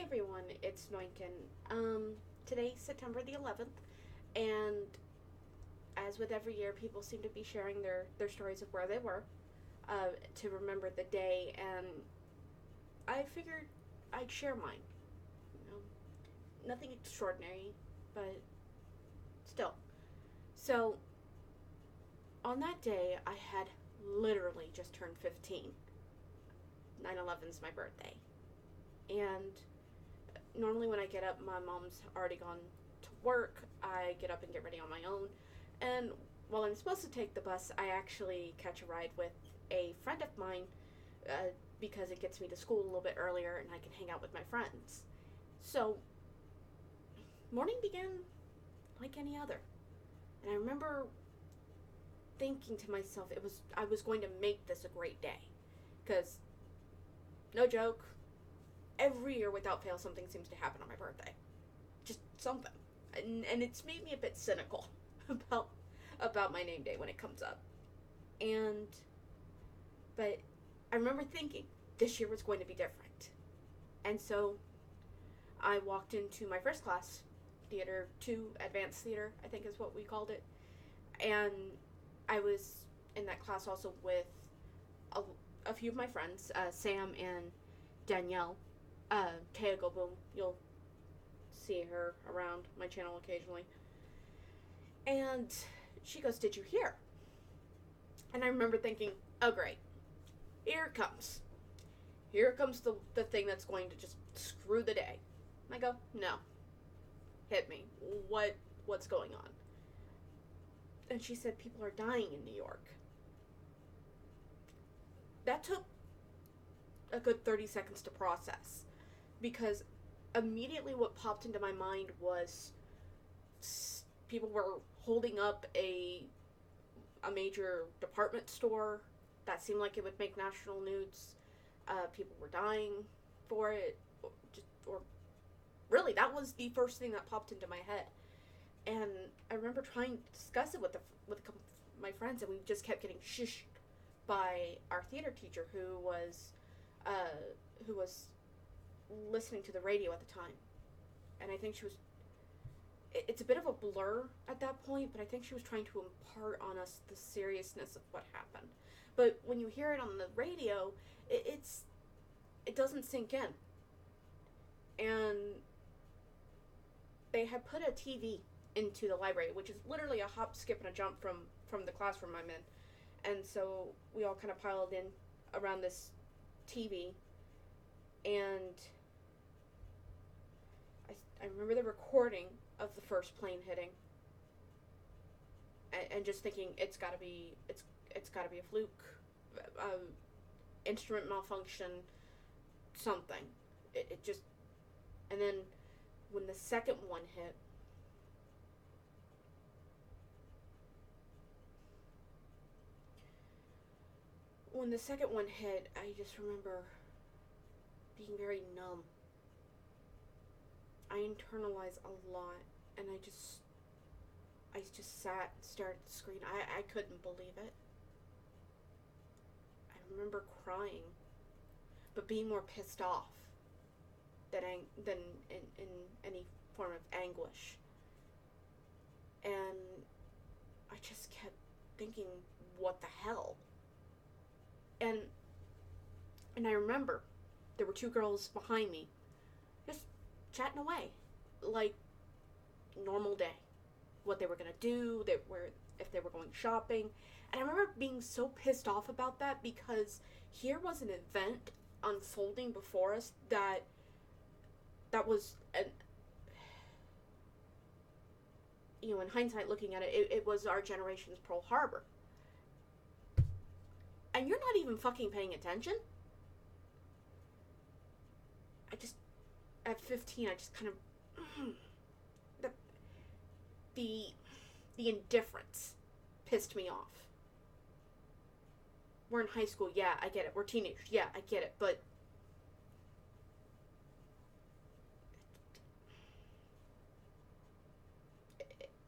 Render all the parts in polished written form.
everyone, it's Noinkin. Today's September the 11th, and as with every year, people seem to be sharing their stories of where they were to remember the day, and I figured I'd share mine. You know, nothing extraordinary, but still. So, on that day, I had literally just turned 15. 9/11's my birthday. And normally when I get up, my mom's already gone to work. I get up and get ready on my own. And while I'm supposed to take the bus, I actually catch a ride with a friend of mine because it gets me to school a little bit earlier and I can hang out with my friends. So, morning began like any other. And I remember thinking to myself, I was going to make this a great day. Because, no joke, every year without fail something seems to happen on my birthday. Just something. And it's made me a bit cynical about my name day when it comes up. But I remember thinking this year was going to be different. And so I walked into my first class, Theater 2, Advanced Theater, I think is what we called it. And I was in that class also with a few of my friends, Sam and Danielle. Taya Go Boom. You'll see her around my channel occasionally. And she goes, "Did you hear?" And I remember thinking, oh great, here it comes. Here comes the thing that's going to just screw the day. And I go, no. Hit me. What's going on? And she said, people are dying in New York. That took a good 30 seconds to process. Because immediately what popped into my mind was people were holding up a major department store that seemed like it would make national news. People were dying for it, or really, that was the first thing that popped into my head. And I remember trying to discuss it with a couple of my friends, and we just kept getting shushed by our theater teacher, who was listening to the radio at the time. And I think she was, it's a bit of a blur at that point, but I think she was trying to impart on us the seriousness of what happened. But when you hear it on the radio, it doesn't sink in. And they had put a TV into the library, which is literally a hop, skip, and a jump from the classroom I'm in. And so we all kind of piled in around this TV, and I remember the recording of the first plane hitting, and just thinking it's got to be a fluke, instrument malfunction, something. It just, and then when the second one hit, I just remember being very numb. I internalized a lot, and I just sat and stared at the screen. I couldn't believe it. I remember crying, but being more pissed off than in any form of anguish. And I just kept thinking, what the hell? And I remember there were two girls behind me just chatting away like normal day. What they were going to do, if they were going shopping. And I remember being so pissed off about that, because here was an event unfolding before us that was in hindsight looking at it was our generation's Pearl Harbor. And you're not even fucking paying attention. At 15, I just kind of, the indifference pissed me off. We're in high school, yeah, I get it. We're teenagers, yeah, I get it, but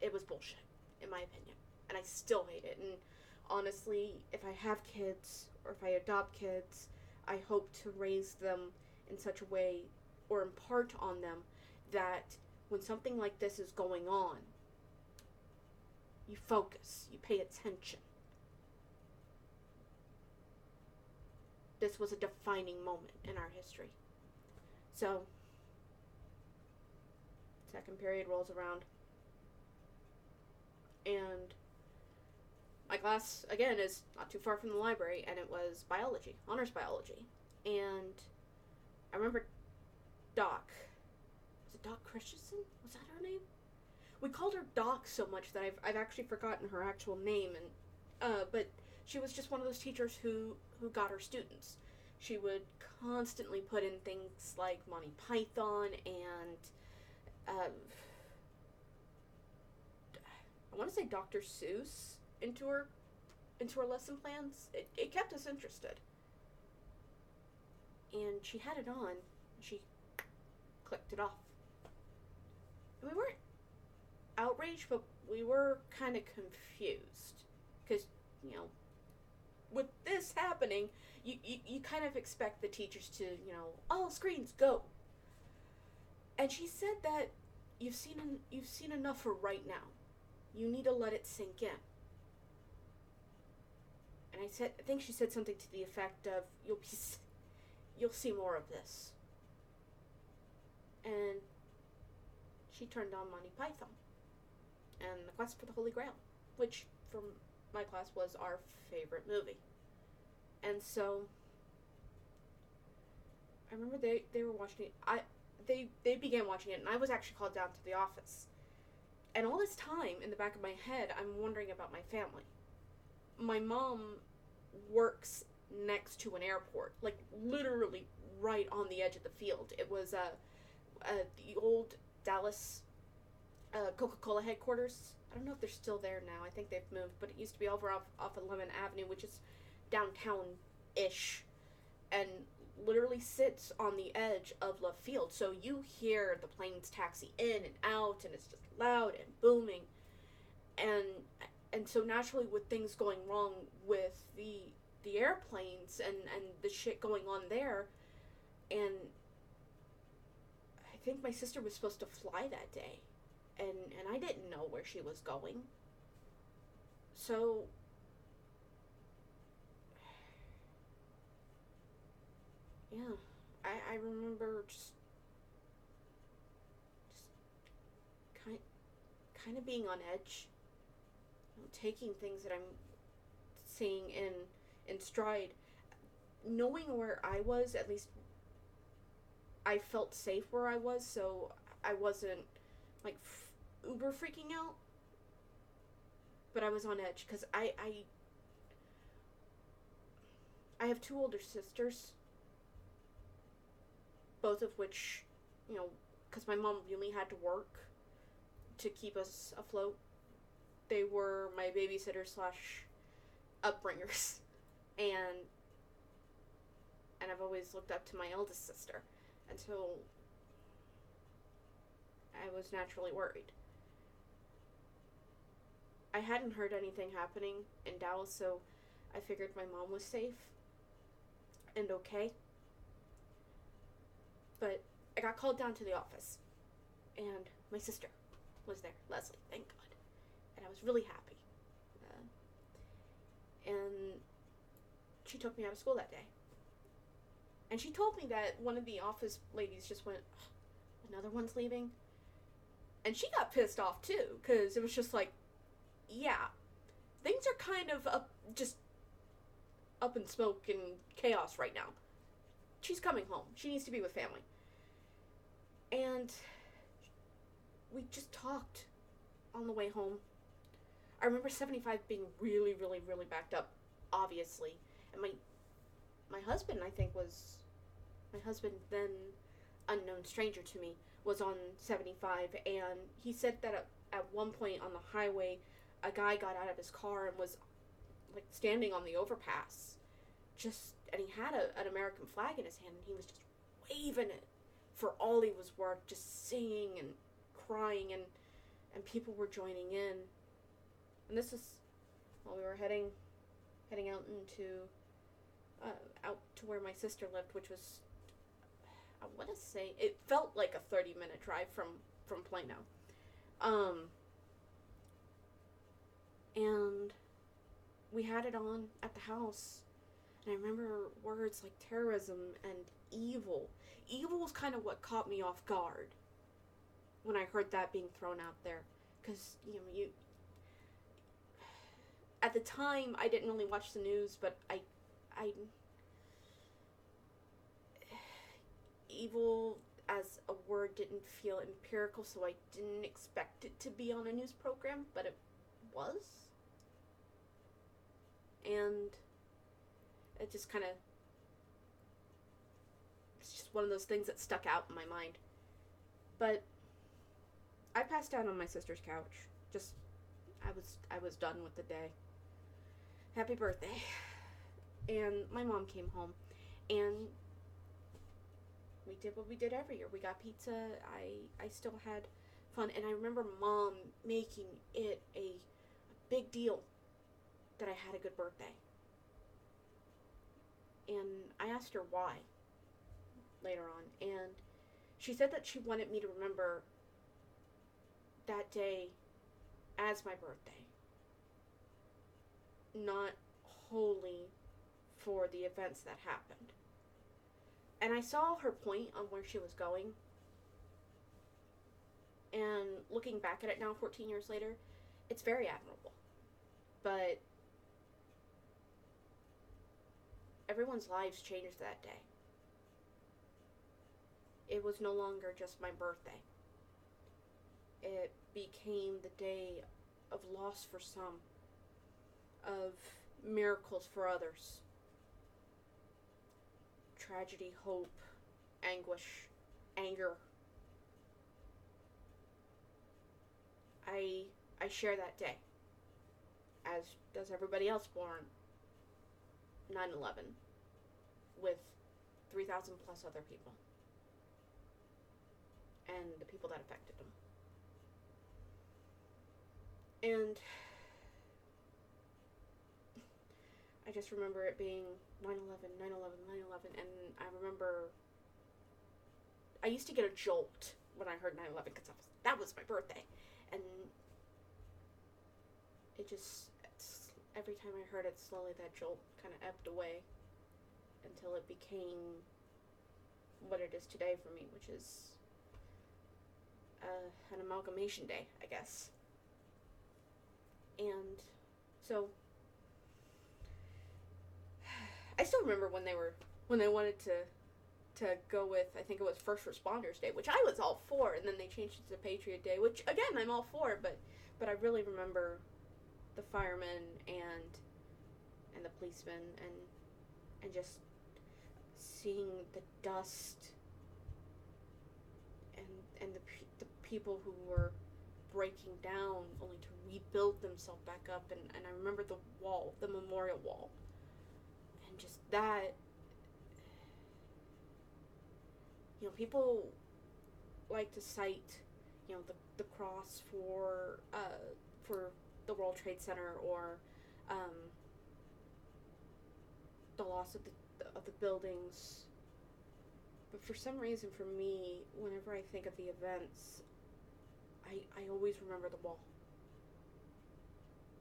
it was bullshit, in my opinion. And I still hate it. And honestly, if I have kids, or if I adopt kids, I hope to raise them in such a way or impart on them that when something like this is going on, you focus, you pay attention. This was a defining moment in our history. So, second period rolls around, and my class, again, is not too far from the library, and it was biology, honors biology. And I remember Doc. Was it Doc Christensen? Was that her name? We called her Doc so much that I've actually forgotten her actual name, and but she was just one of those teachers who got her students. She would constantly put in things like Monty Python and I want to say Dr. Seuss into her lesson plans. It kept us interested. And she had it on. She clicked it off. And we weren't outraged, but we were kind of confused. Because, with this happening, you kind of expect the teachers to, all screens, go. And she said that you've seen enough for right now. You need to let it sink in. And I think she said something to the effect of, you'll see more of this. And she turned on Monty Python and The Quest for the Holy Grail, which from my class was our favorite movie. And so I remember they were watching it. They began watching it, and I was actually called down to the office. And all this time, in the back of my head, I'm wondering about my family. My mom works next to an airport, like literally right on the edge of the field. It was the old Dallas Coca-Cola headquarters. I don't know if they're still there now. I think they've moved, but it used to be over off of Lemon Avenue, which is downtown-ish, and literally sits on the edge of left field. So you hear the planes taxi in and out, and it's just loud and booming. And so naturally, with things going wrong with the airplanes and the shit going on there, and I think my sister was supposed to fly that day, and I didn't know where she was going. So yeah, I remember just kind of being on edge, taking things that I'm seeing in stride, knowing where I was. At least I felt safe where I was, so I wasn't like uber freaking out, but I was on edge because I have two older sisters, both of which, because my mom really had to work to keep us afloat. They were my babysitters / upbringers, and I've always looked up to my eldest sister, and so I was naturally worried. I hadn't heard anything happening in Dallas, so I figured my mom was safe and okay. But I got called down to the office, and my sister was there, Leslie, thank God. And I was really happy. And she took me out of school that day. And she told me that one of the office ladies just went, another one's leaving? And she got pissed off too, because it was just like, yeah, things are kind of just up in smoke and chaos right now. She's coming home. She needs to be with family. And we just talked on the way home. I remember 75 being really, really, really backed up, obviously. And my husband, I think, was... My husband, then unknown stranger to me, was on 75. And he said that at one point on the highway, a guy got out of his car and was, like, standing on the overpass. And he had an American flag in his hand, and he was just waving it for all he was worth, just singing and crying, and people were joining in. And this is while we were heading out into out to where my sister lived, which was I want to say it felt like a 30-minute drive from Plano. Um, and we had it on at the house, and I remember words like terrorism and evil. Evil was kind of what caught me off guard when I heard that being thrown out there, because you at the time I didn't really watch the news, but I evil as a word didn't feel empirical, so I didn't expect it to be on a news program, but it was. And it just kind of, it's just one of those things that stuck out in my mind. But I passed out on my sister's couch. Just, I was done with the day. Happy birthday. And my mom came home, and we did what we did every year. We got pizza. I still had fun, and I remember Mom making it a big deal that I had a good birthday. And I asked her why later on, and she said that she wanted me to remember that day as my birthday, not wholly for the events that happened. And I saw her point on where she was going. And looking back at it now, 14 years later, it's very admirable. But everyone's lives changed that day. It was no longer just my birthday. It became the day of loss for some, of miracles for others. Tragedy, hope, anguish, anger. I share that day, as does everybody else born 9/11, with 3,000 plus other people, and the people that affected them. And I just remember it being 9/11, 9/11, 9/11, and I remember I used to get a jolt when I heard 9/11 because that was my birthday, and it just, every time I heard it, slowly that jolt kind of ebbed away until it became what it is today for me, which is an amalgamation day, I guess. And so I still remember when they wanted to go with, I think it was First Responders Day, which I was all for, and then they changed it to Patriot Day, which again I'm all for, but I really remember the firemen and the policemen and just seeing the dust and the people who were breaking down only to rebuild themselves back up, and I remember the wall, the memorial wall, and just that, people like to cite, the cross for the World Trade Center, or the loss of the buildings. But for some reason, for me, whenever I think of the events, I always remember the wall.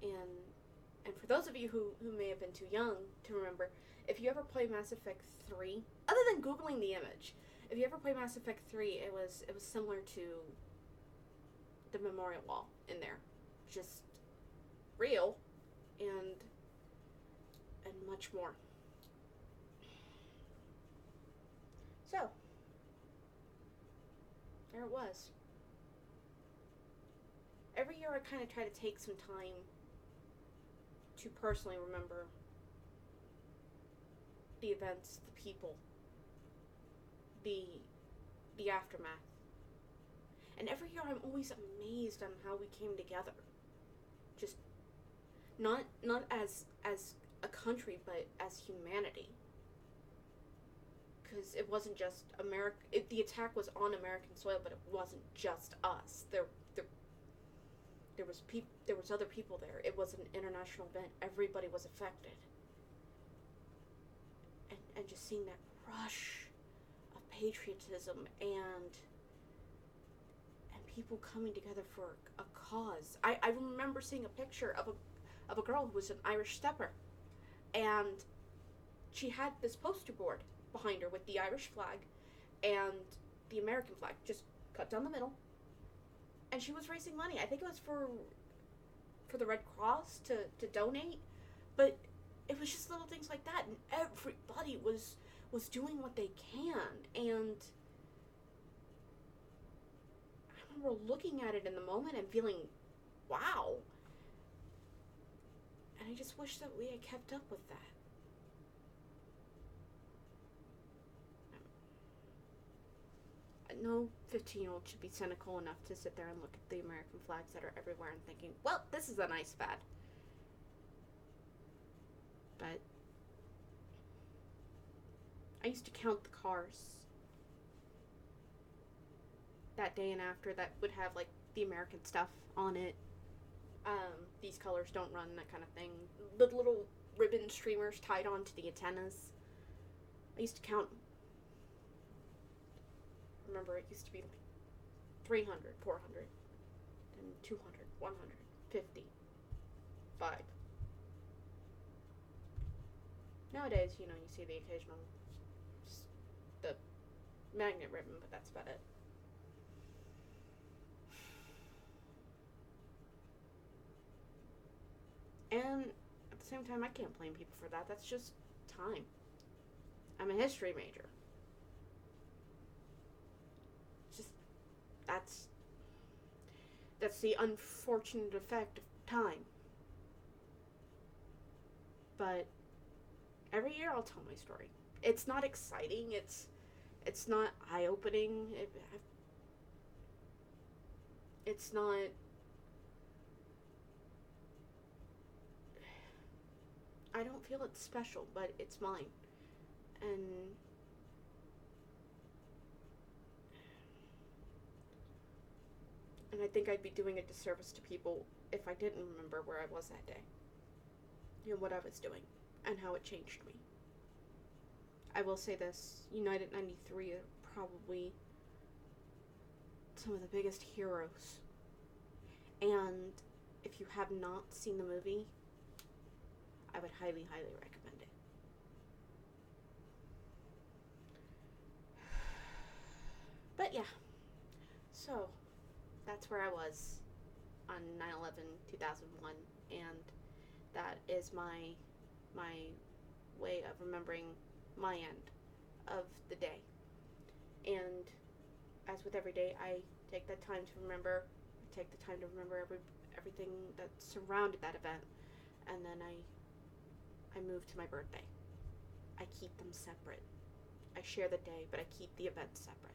And for those of you who may have been too young to remember, if you ever play Mass Effect 3, other than Googling the image, if you ever play Mass Effect 3, it was similar to the memorial wall in there. Just real and much more. So, there it was. Every year I kind of try to take some time to personally remember the events, the people, the aftermath. And every year I'm always amazed on how we came together. Just not as a country, but as humanity. Because it wasn't just America. The attack was on American soil, but it wasn't just us. There was other people there. It was an international event. Everybody was affected. And just seeing that rush of patriotism and people coming together for a cause. I remember seeing a picture of a girl who was an Irish stepper, and she had this poster board behind her with the Irish flag and the American flag just cut down the middle, and she was raising money. I think it was for the Red Cross to donate, but it was just little things like that, and everybody was doing what they can, and I remember looking at it in the moment and feeling, wow. And I just wish that we had kept up with that. No 15-year-old should be cynical enough to sit there and look at the American flags that are everywhere and thinking, well, this is a nice fad. But I used to count the cars that day and after that would have, like, the American stuff on it. These colors don't run, that kind of thing. The little ribbon streamers tied onto the antennas. I used to count. Remember, it used to be like 300, 400, then 200, 100, 50, 5. Nowadays, you see the occasional, the magnet ribbon, but that's about it. And at the same time, I can't blame people for that. That's just time. I'm a history major. Just, that's the unfortunate effect of time. But every year I'll tell my story. It's not exciting. It's not eye-opening. It's not. I don't feel it's special, but it's mine. And I think I'd be doing a disservice to people if I didn't remember where I was that day. What I was doing and how it changed me. I will say this, United 93 are probably some of the biggest heroes. And if you have not seen the movie, I would highly, highly recommend it. But yeah, so that's where I was on 9/11/2001, and that is my way of remembering my end of the day. And as with every day, I take that time to remember. I take the time to remember everything that surrounded that event, and then I move to my birthday. I keep them separate. I share the day, but I keep the events separate.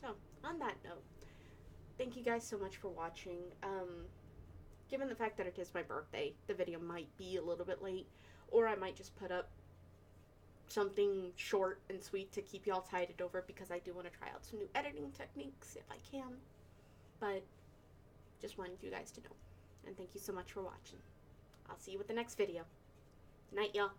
So, on that note, thank you guys so much for watching. Given the fact that it is my birthday, the video might be a little bit late, or I might just put up something short and sweet to keep y'all tided over, because I do want to try out some new editing techniques if I can. But just wanted you guys to know. And thank you so much for watching. I'll see you with the next video. Night, y'all.